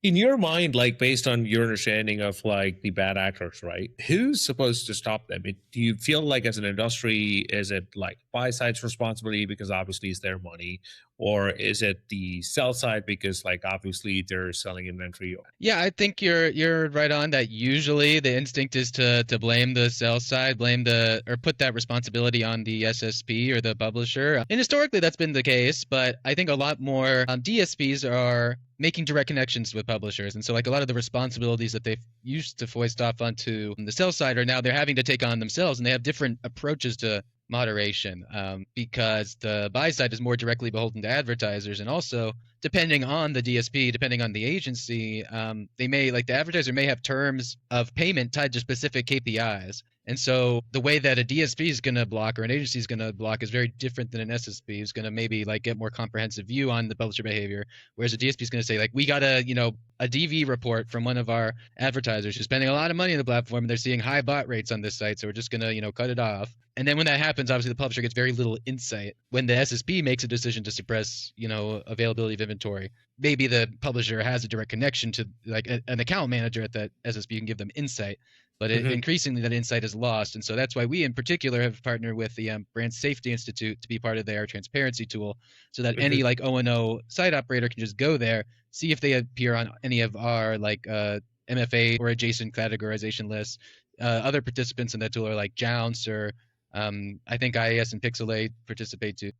In your mind, like based on your understanding of like the bad actors, right? Who's supposed to stop them? Do you feel like as an industry, is it like buy side's responsibility because obviously it's their money, or is it the sell side because like obviously they're selling inventory? Yeah, I think you're right on that. Usually, the instinct is to blame the sell side, blame the or put that responsibility on the SSP or the publisher. And historically, that's been the case, but I think a lot more DSPs are making direct connections with publishers, and so like a lot of the responsibilities that they've used to foist off onto the sell side are now they're having to take on themselves, and they have different approaches to moderation because the buy side is more directly beholden to advertisers, and also depending on the DSP, depending on the agency, they may like the advertiser may have terms of payment tied to specific KPIs. And so the way that a DSP is going to block or an agency is going to block is very different than an SSP who's going to maybe like get more comprehensive view on the publisher behavior. Whereas a DSP is going to say like, we got a DV report from one of our advertisers who's spending a lot of money on the platform and they're seeing high bot rates on this site. So we're just going to, cut it off. And then when that happens, obviously the publisher gets very little insight. When the SSP makes a decision to suppress, availability of inventory, maybe the publisher has a direct connection to like an account manager at that SSP can give them insight. But Mhm, increasingly, that insight is lost, and so that's why we, in particular, have partnered with the Brand Safety Institute to be part of their transparency tool, so that any mhm. like O&O site operator can just go there, see if they appear on any of our like MFA or adjacent categorization lists. Other participants in that tool are like Jounce or I think IAS and Pixelate participate too.